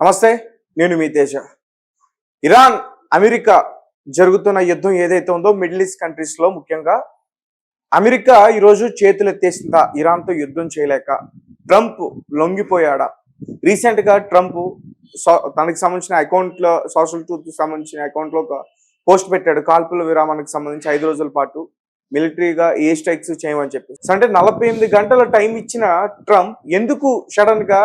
నమస్తే, నేను మీ Teja. Iran America జరుగుతున్న యుద్ధం ఏదైతే ఉందో మిడిల్ ఈస్ట్ కంట్రీస్ లో ముఖ్యంగా అమెరికా ఈరోజు చేతులు ఎత్తేసిందా ఇరాన్తో యుద్ధం చేయలేక? ట్రంప్ లొంగిపోయాడా? రీసెంట్ గా ట్రంప్ తనకి సంబంధించిన అకౌంట్ లో సోషల్ ట్రూత్ సంబంధించిన అకౌంట్ లో ఒక పోస్ట్ పెట్టాడు. కాల్పుల విరామానికి సంబంధించి 5 రోజుల పాటు మిలిటరీగా ఏ స్ట్రైక్స్ చేయమని చెప్పి. అంటే 48 గంటల టైం ఇచ్చిన ట్రంప్ ఎందుకు సడన్ గా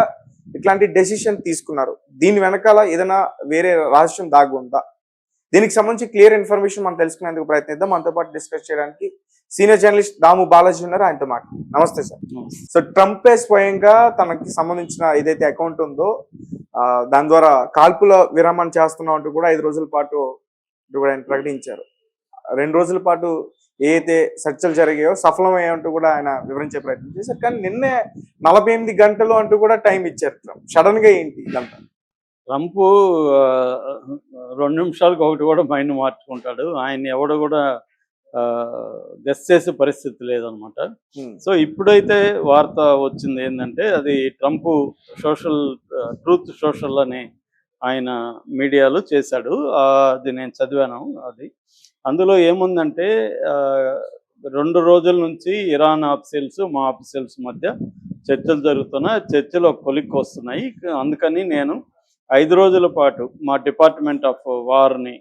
ఇట్లాంటి డెసిషన్ తీసుకున్నారు? దీని వెనకాల ఏదైనా వేరే రహస్యం దాగి ఉందా? దీనికి సంబంధించి క్లియర్ ఇన్ఫర్మేషన్ మనం తెలుసుకునేందుకు ప్రయత్నిద్దాం. మనతో పాటు డిస్కస్ చేయడానికి సీనియర్ జర్నలిస్ట్ దాము బాలాజీ ఉన్నారు, ఆయనతో మాట. నమస్తే సార్. సో ట్రంపే స్వయంగా తనకి సంబంధించిన ఏదైతే అకౌంట్ ఉందో దాని ద్వారా కాల్పుల విరామం చేస్తున్నాం అంటూ కూడా 5 రోజుల పాటు ఆయన ప్రకటించారు. 2 రోజుల పాటు ఏదైతే చర్చలు జరిగాయో సఫలమయ్యంటూ కూడా ఆయన వివరించే ప్రయత్నం చేశారు. కానీ నిన్నే 48 గంటలు అంటూ కూడా టైం ఇచ్చారు ట్రంప్. సడన్ గా ఏంటి ఇదంతా? ట్రంప్ 2 నిమిషాలకు ఒకటి కూడా మైండ్ మార్చుకుంటాడు. ఆయన ఎవడు కూడా గెస్ చేసే పరిస్థితి లేదనమాట. సో ఇప్పుడైతే వార్త వచ్చింది ఏంటంటే, అది ట్రంప్ ట్రూత్ సోషల్ అని ఆయన మీడియాలో చేశాడు. అది నేను చదివాను. అందులో ఏముందంటే 2 రోజుల నుంచి ఇరాన్ ఆఫీసర్స్ మా ఆఫీసర్స్ మధ్య చర్చలు జరుగుతున్నాయి. చర్చలు ఒక కొలిక్కి వస్తున్నాయి. అందుకని నేను 5 రోజుల పాటు మా డిపార్ట్మెంట్ ఆఫ్ వార్ని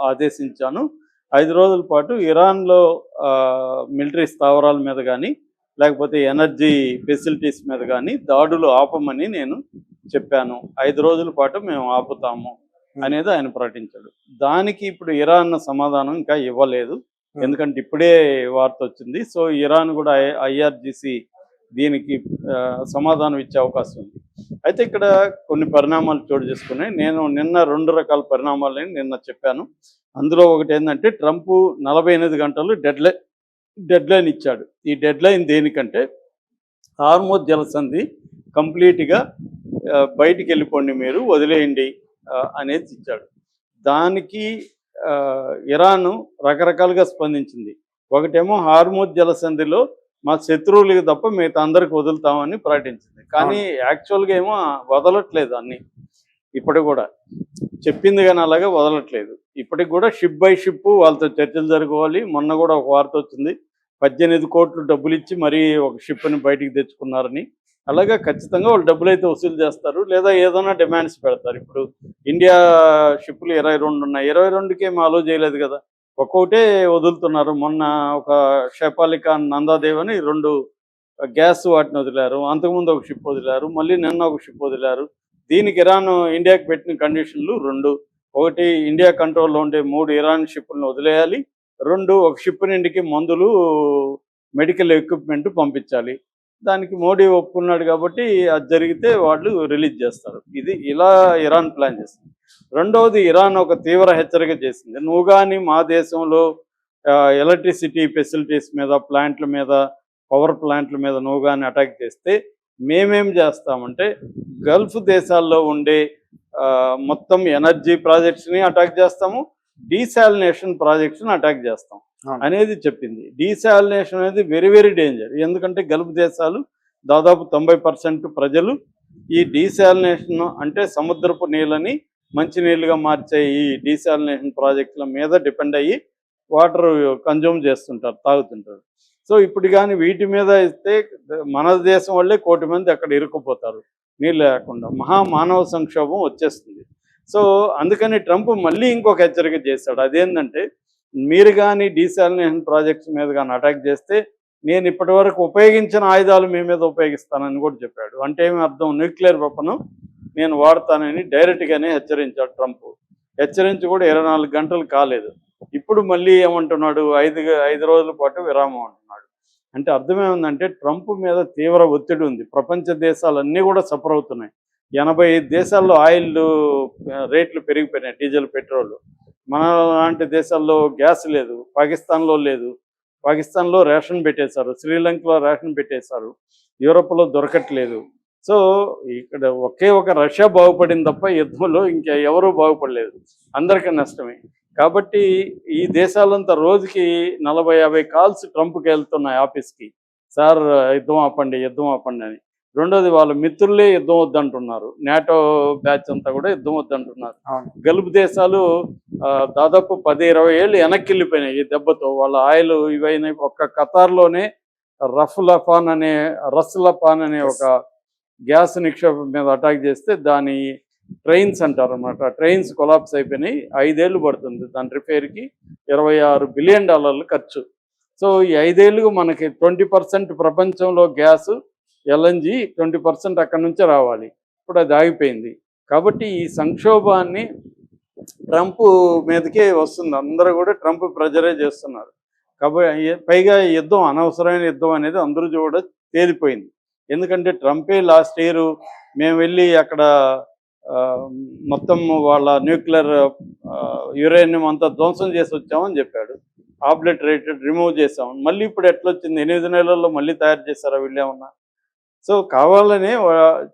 ఆదేశించాను. 5 రోజుల పాటు ఇరాన్లో మిలిటరీ స్థావరాల మీద కానీ లేకపోతే ఎనర్జీ ఫెసిలిటీస్ మీద కానీ దాడులు ఆపమని నేను చెప్పాను. 5 రోజుల పాటు మేము ఆపుతాము అనేది ఆయన ప్రకటించాడు. దానికి ఇప్పుడు ఇరాన్ సమాధానం ఇంకా ఇవ్వలేదు. ఎందుకంటే ఇప్పుడే వార్త వచ్చింది. సో ఇరాన్ కూడా IRGC దీనికి సమాధానం ఇచ్చే అవకాశం ఉంది. అయితే ఇక్కడ కొన్ని పరిణామాలు చోటు చేసుకున్నాయి. నేను నిన్న 2 రకాల పరిణామాలని నిన్న చెప్పాను. అందులో ఒకటి ఏంటంటే, ట్రంప్ 48 గంటలు డెడ్ లైన్ ఇచ్చాడు. ఈ డెడ్ లైన్ దేనికంటే, హార్మోజ్ జలసంధి కంప్లీట్గా బయటికి వెళ్ళిపోండి, మీరు వదిలేయండి అనేది ఇచ్చాడు. దానికి ఇరాన్ రకరకాలుగా స్పందించింది. ఒకటేమో హార్మోజ్ జలసంధిలో మా శత్రువులకి తప్ప మిగతా అందరికి వదులుతామని ప్రకటించింది. కానీ యాక్చువల్గా ఏమో వదలట్లేదు అన్నీ. ఇప్పటికి కూడా చెప్పింది కానీ అలాగే వదలట్లేదు. ఇప్పటికి కూడా షిప్ బై షిప్ వాళ్ళతో చర్చలు జరగాలి. మొన్న కూడా ఒక వార్త వచ్చింది, 18 కోట్లు డబ్బులు ఇచ్చి మరీ ఒక షిప్ని బయటికి తెచ్చుకున్నారని. అలాగే ఖచ్చితంగా వాళ్ళు డబ్బులు అయితే వసూలు చేస్తారు, లేదా ఏదైనా డిమాండ్స్ పెడతారు. ఇప్పుడు ఇండియా షిప్లు 22 ఉన్నాయి. 22కి ఏమి అలో చేయలేదు కదా, ఒక్కొక్కటే వదులుతున్నారు. మొన్న ఒక షేపాలికాన్ నందాదేవ్ అని 2 గ్యాస్ వాటిని వదిలారు. అంతకుముందు ఒక షిప్ వదిలారు, మళ్ళీ నిన్న ఒక షిప్ వదిలారు. దీనికి ఇరాన్ ఇండియాకి పెట్టిన కండిషన్లు 2. ఒకటి, ఇండియా కంట్రోల్లో ఉండే 3 ఇరాన్ షిప్పులను వదిలేయాలి. 2, ఒక షిప్ నిండికి మందులు, మెడికల్ ఎక్విప్మెంట్ పంపించాలి. దానికి మోడీ ఒప్పుకున్నాడు కాబట్టి అది జరిగితే వాళ్ళు రిలీజ్ చేస్తారు. ఇలా ఇరాన్ ప్లాన్ చేస్తుంది. రెండవది, ఇరాన్ ఒక తీవ్ర హెచ్చరిక చేసింది. నువ్వు కానీ మా దేశంలో ఎలక్ట్రిసిటీ ఫెసిలిటీస్ మీద, ప్లాంట్ల మీద, పవర్ ప్లాంట్ల మీద నువ్వు కానీ అటాక్ చేస్తే మేమేం చేస్తామంటే, గల్ఫ్ దేశాల్లో ఉండే మొత్తం ఎనర్జీ ప్రాజెక్ట్స్ని అటాక్ చేస్తాము, డీసాలినేషన్ ప్రాజెక్ట్స్ని అటాక్ చేస్తాం అనేది చెప్పింది. డీసాలినేషన్ అనేది వెరీ వెరీ డేంజర్. ఎందుకంటే గల్ఫ్ దేశాలు దాదాపు 90% ప్రజలు ఈ డీసాలినేషన్ అంటే సముద్రపు నీళ్ళని మంచినీళ్ళుగా మార్చే ఈ డీసాలినేషన్ ప్రాజెక్టుల మీద డిపెండ్ అయ్యి వాటర్ కన్జ్యూమ్ చేస్తుంటారు, తాగుతుంటారు. సో ఇప్పుడు కానీ వీటి మీద ఇస్తే మన దేశం వాళ్ళే 1 కోటి మంది అక్కడ ఇరుక్కుపోతారు నీళ్ళు లేకుండా. మానవ సంక్షోభం వచ్చేస్తుంది. సో అందుకని ట్రంప్ మళ్ళీ ఇంకొక హెచ్చరిక చేశాడు. అదేంటంటే, మీరు కానీ డీసాలినేషన్ ప్రాజెక్ట్స్ మీద కానీ అటాక్ చేస్తే నేను ఇప్పటి వరకు ఉపయోగించిన ఆయుధాలు మీ మీద ఉపయోగిస్తానని కూడా చెప్పాడు. అంటే ఏమి అర్థం, న్యూక్లియర్ వెపన్ నేను వాడతానని డైరెక్ట్గానే హెచ్చరించాడు ట్రంప్. హెచ్చరించి కూడా 24 గంటలు కాలేదు. ఇప్పుడు మళ్ళీ ఏమంటున్నాడు, 5 రోజుల పాటు విరామం అంటున్నాడు. అంటే అర్థమేముందంటే, ట్రంప్ మీద తీవ్ర ఒత్తిడి ఉంది. ప్రపంచ దేశాలన్నీ కూడా సఫర్ అవుతున్నాయి. 85 దేశాల్లో ఆయిల్ రేట్లు పెరిగిపోయినాయి, డీజిల్, పెట్రోల్. మన లాంటి దేశాల్లో గ్యాస్ లేదు, పాకిస్తాన్లో లేదు. పాకిస్తాన్లో రేషన్ పెట్టేశారు, శ్రీలంకలో రేషన్ పెట్టేశారు, యూరోప్లో దొరకట్లేదు. సో ఇక్కడ ఒకే ఒక రష్యా బాగుపడింది తప్ప యుద్ధంలో ఇంకా ఎవరూ బాగుపడలేదు. అందరికీ నష్టమే. కాబట్టి ఈ దేశాలంతా రోజుకి 40-50 కాల్స్ ట్రంప్కి వెళ్తున్నాయి ఆఫీస్కి. సార్ యుద్ధం ఆపండి అని. రెండోది వాళ్ళ మిత్రులే యుద్ధం వద్దంటున్నారు. నాటో బ్యాచ్ అంతా కూడా యుద్ధం వద్దంటున్నారు. అవును. గల్ఫ్ దేశాలు దాదాపు 10-20 ఏళ్ళు వెనక్కి వెళ్ళిపోయినాయి ఈ దెబ్బతో. వాళ్ళ ఆయిల్ ఇవైనా ఒక్క ఖతార్లోనే రస్ లఫాన్ అనే ఒక గ్యాస్ నిక్షేపం మీద అటాక్ చేస్తే దాని ట్రైన్స్ అంటారు అనమాట. ట్రైన్స్ కొలాప్స్ అయిపోయినాయి. 5 ఏళ్ళు పడుతుంది దాని రిపేర్కి. $26 బిలియన్ ఖర్చు. సో ఈ 5 ఏళ్ళకు మనకి 20% ప్రపంచంలో గ్యాస్ ఎల్ఎన్జి 20% అక్కడి నుంచే రావాలి. ఇప్పుడు అది ఆగిపోయింది. కాబట్టి ఈ సంక్షోభాన్ని ట్రంప్ మీదకే వస్తుంది. అందరూ కూడా ట్రంప్ ప్రెజరే చేస్తున్నారు. కాబట్టి పైగా ఈ యుద్ధం అనవసరమైన యుద్ధం అనేది అందరూ కూడా తేలిపోయింది. ఎందుకంటే ట్రంపే లాస్ట్ ఇయర్ మేము వెళ్ళి అక్కడ మొత్తం వాళ్ళ న్యూక్లియర్ యురేనియం అంతా ధ్వంసం చేసి వచ్చామని చెప్పాడు. ఆబ్లిటరేటెడ్ రిమూవ్ చేసాం. మళ్ళీ ఇప్పుడు ఎట్లొచ్చింది? 8 నెలల్లో మళ్ళీ తయారు చేశారా వీళ్ళేమన్నా? సో కావాలనే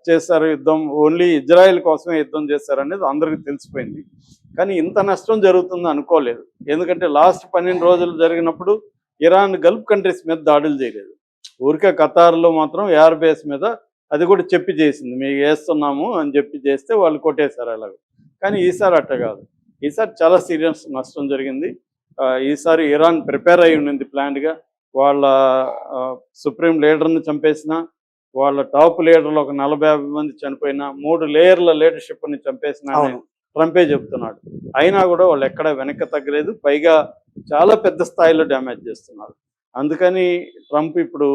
చేశారు యుద్ధం. ఓన్లీ ఇజ్రాయెల్ కోసమే యుద్ధం చేశారనేది అందరికీ తెలిసిపోయింది. కానీ ఇంత నష్టం జరుగుతుంది అనుకోలేదు. ఎందుకంటే లాస్ట్ 12 రోజులు జరిగినప్పుడు ఇరాన్ గల్ఫ్ కంట్రీస్ మీద దాడులు చేయలేదు. ఊరికే ఖతార్లో మాత్రం ఎయిర్ బేస్ మీద, అది కూడా చెప్పి చేసింది, మీకు వేస్తున్నాము అని చెప్పి చేస్తే వాళ్ళు కొట్టేశారు అలాగ. కానీ ఈసారి అట్ట కాదు. ఈసారి చాలా సీరియస్ నష్టం జరిగింది. ఈసారి ఇరాన్ ప్రిపేర్ అయి ఉండింది ప్లాన్డ్గా. వాళ్ళ సుప్రీం లీడర్ని చంపేసిన, వాళ్ళ టాప్ లీడర్లు ఒక 40-50 మంది చనిపోయినా, 3 లేయర్ల లీడర్షిప్ని చంపేసిన ట్రంపే చెప్తున్నాడు. అయినా కూడా వాళ్ళు ఎక్కడ వెనక్కి తగ్గలేదు. పైగా చాలా పెద్ద స్థాయిలో డ్యామేజ్ చేస్తున్నారు. అందుకని ట్రంప్ ఇప్పుడు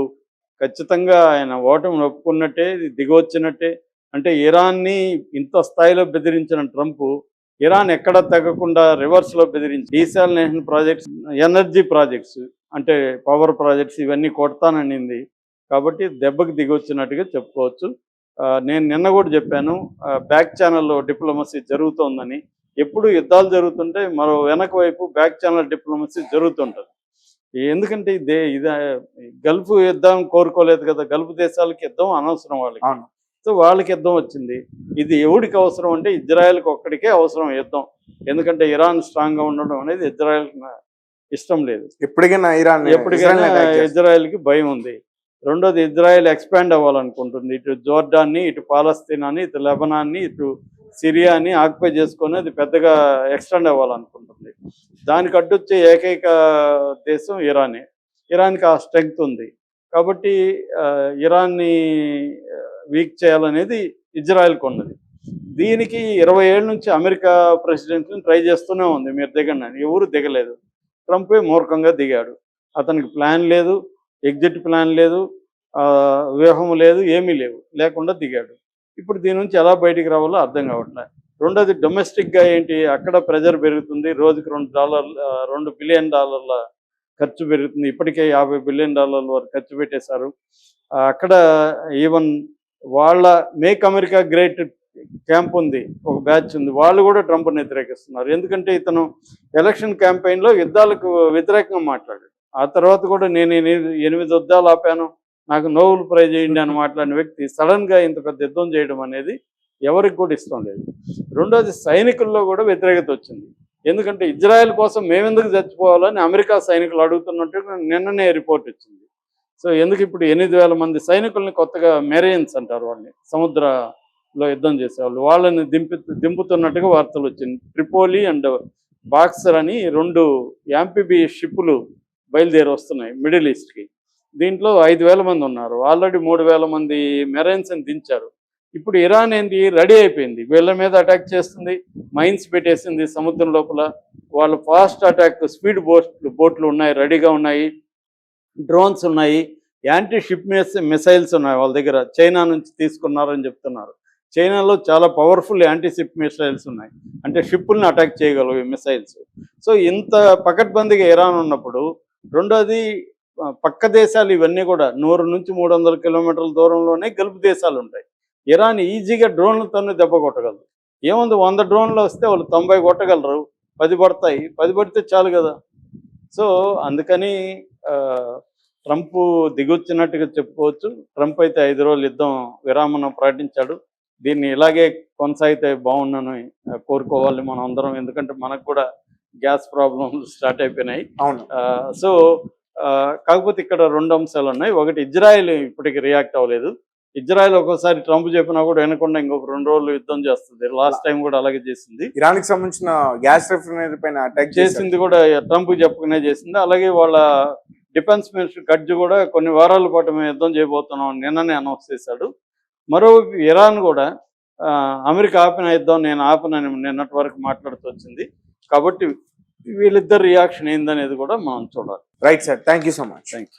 ఖచ్చితంగా ఆయన ఓటమి ఒప్పుకున్నట్టే, దిగొచ్చినట్టే. అంటే ఇరాన్ని ఇంత స్థాయిలో బెదిరించిన ట్రంప్ ఇరాన్ ఎక్కడ తగ్గకుండా రివర్స్లో బెదిరించి డీసాలినేషన్ ప్రాజెక్ట్స్, ఎనర్జీ ప్రాజెక్ట్స్ అంటే పవర్ ప్రాజెక్ట్స్ ఇవన్నీ కొడతాననింది. కాబట్టి దెబ్బకి దిగొచ్చినట్టుగా చెప్పుకోవచ్చు. నేను నిన్న కూడా చెప్పాను, బ్యాక్ ఛానల్లో డిప్లొమసీ జరుగుతోందని. ఎప్పుడు యుద్ధాలు జరుగుతుంటే మరో వెనక వైపు బ్యాక్ ఛానల్ డిప్లొమసీ జరుగుతుంటుంది. ఎందుకంటే ఇది గల్ఫ్ యుద్ధం కోరుకోలేదు కదా. గల్ఫ్ దేశాలకి యుద్ధం అనవసరం వాళ్ళకి. సో వాళ్ళకి యుద్ధం వచ్చింది. ఇది ఎవరికి అవసరం అంటే ఇజ్రాయెల్కి ఒక్కడికే అవసరం యుద్ధం. ఎందుకంటే ఇరాన్ స్ట్రాంగ్గా ఉండడం అనేది ఇజ్రాయెల్ ఇష్టం లేదు. ఎప్పటికైనా ఇజ్రాయెల్కి భయం ఉంది. రెండోది, ఇజ్రాయెల్ ఎక్స్పాండ్ అవ్వాలనుకుంటుంది. ఇటు జోర్డాన్ని, ఇటు పాలస్తీనాని, ఇటు లెబనాన్ని, ఇటు సిరియాని ఆక్యుపై చేసుకొని అది పెద్దగా ఎక్స్టెండ్ అవ్వాలనుకుంటుంది. దానికి అడ్డొచ్చే ఏకైక దేశం ఇరానే. ఇరాన్కి ఆ స్ట్రెంగ్త్ ఉంది. కాబట్టి ఇరాన్ని వీక్ చేయాలనేది ఇజ్రాయెల్కి ఉన్నది. దీనికి 20 ఏళ్ళ నుంచి అమెరికా ప్రెసిడెంట్ని ట్రై చేస్తూనే ఉంది, మీరు దిగండి అని. ఎవరు దిగలేదు. ట్రంపే మూర్ఖంగా దిగాడు. అతనికి ప్లాన్ లేదు, ఎగ్జిట్ ప్లాన్ లేదు, వ్యూహం లేదు, ఏమీ లేకుండా దిగాడు. ఇప్పుడు దీని నుంచి ఎలా బయటికి రావాలో అర్థం కావట్లేదు. రెండోది, డొమెస్టిక్గా ఏంటి, అక్కడ ప్రెజర్ పెరుగుతుంది. రోజుకి $2 బిలియన్ ఖర్చు పెరుగుతుంది. ఇప్పటికే $50 బిలియన్ వరకు ఖర్చు పెట్టేశారు. అక్కడ ఈవెన్ వాళ్ళ మేక్ అమెరికా గ్రేట్ క్యాంప్ ఉంది, ఒక బ్యాచ్ ఉంది, వాళ్ళు కూడా ట్రంప్ని వ్యతిరేకిస్తున్నారు. ఎందుకంటే ఇతను ఎలక్షన్ క్యాంపెయిన్లో యుద్ధాలకు వ్యతిరేకంగా మాట్లాడాడు. ఆ తర్వాత కూడా నేను 8 యుద్ధాలు ఆపాను, నాకు నోబెల్ ప్రైజ్ చేయండి అని మాట్లాడిన వ్యక్తి సడన్గా ఇంత పెద్ద యుద్ధం చేయడం అనేది ఎవరికి కూడా ఇష్టం లేదు. రెండోది, సైనికుల్లో కూడా వ్యతిరేకత వచ్చింది. ఎందుకంటే ఇజ్రాయెల్ కోసం మేమెందుకు చచ్చిపోవాలని అమెరికా సైనికులు అడుగుతున్నట్టు నిన్ననే రిపోర్ట్ వచ్చింది. సో ఎందుకు ఇప్పుడు 8,000 మంది సైనికుల్ని కొత్తగా మెరైన్స్ అంటారు, వాళ్ళని సముద్రంలో యుద్ధం చేసేవాళ్ళు, వాళ్ళని దింపుతున్నట్టుగా వార్తలు వచ్చింది. ట్రిపోలి అండ్ బాక్సర్ అని 2 యాంఫిబి షిప్పులు బయలుదేరి వస్తున్నాయి మిడిల్ ఈస్ట్కి. దీంట్లో 5,000 మంది ఉన్నారు. ఆల్రెడీ 3,000 మంది మెరైన్స్ని దించారు. ఇప్పుడు ఇరాన్ ఏంటి, రెడీ అయిపోయింది, వీళ్ళ మీద అటాక్ చేస్తుంది, మైన్స్ పెట్టేసింది సముద్రం లోపల. వాళ్ళు ఫాస్ట్ అటాక్ స్పీడ్ బోట్లు ఉన్నాయి, రెడీగా ఉన్నాయి, డ్రోన్స్ ఉన్నాయి, యాంటీ షిప్ మిసైల్స్ ఉన్నాయి వాళ్ళ దగ్గర, చైనా నుంచి తీసుకున్నారని చెప్తున్నారు. చైనాలో చాలా పవర్ఫుల్ యాంటీ షిప్ మిసైల్స్ ఉన్నాయి, అంటే షిప్పుల్ని అటాక్ చేయగలవు ఈ మిసైల్స్. సో ఇంత పకడ్బందీగా ఇరాన్ ఉన్నప్పుడు, రెండోది పక్క దేశాలు ఇవన్నీ కూడా 100 నుంచి 300 కిలోమీటర్ల దూరంలోనే గల్ఫ్ దేశాలు ఉంటాయి. ఇరాన్ ఈజీగా డ్రోన్లతోనే దెబ్బ కొట్టగలరు. ఏముంది, 100 డ్రోన్లు వస్తే వాళ్ళు 90 కొట్టగలరు. 10 పడతాయి, 10 పడితే చాలు కదా. సో అందుకని ట్రంప్ దిగొచ్చినట్టుగా చెప్పుకోవచ్చు. ట్రంప్ అయితే 5 రోజులు యుద్ధం విరామం ప్రకటించాడు. దీన్ని ఇలాగే కొనసాగితే బాగుండని కోరుకోవాలి మనం అందరం. ఎందుకంటే మనకు కూడా గ్యాస్ ప్రాబ్లమ్స్ స్టార్ట్ అయిపోయినాయి. సో కాకపోతే ఇక్కడ 2 అంశాలు ఉన్నాయి. ఒకటి, ఇజ్రాయెల్ ఇప్పటికీ రియాక్ట్ అవ్వలేదు. ఇజ్రాయెల్ ఒక్కోసారి ట్రంప్ చెప్పినా కూడా వినకుండా ఇంకొక 2 రోజులు యుద్ధం చేస్తుంది. లాస్ట్ టైం కూడా అలాగే చేసింది. ఇరాన్ కి సంబంధించిన గ్యాస్ రిఫైనరీ పైన అటాక్ చేసింది కూడా ట్రంప్ చెప్పకనే చేసింది. అలాగే వాళ్ళ డిఫెన్స్ మినిస్టర్ కడ్జ్ కూడా కొన్ని వారాల పాటు మేము యుద్ధం చేయబోతున్నాం అని నిన్ననే అనౌన్స్ చేశాడు. మరోవైపు ఇరాన్ కూడా అమెరికా ఆపిన యుద్ధం నేను ఆపనని నిన్నటి వరకు మాట్లాడుతూ వచ్చింది. కాబట్టి వీళ్ళిద్దరు రియాక్షన్ ఏందనేది కూడా మనం చూడాలి. Right sir, thank you so much. Thank you.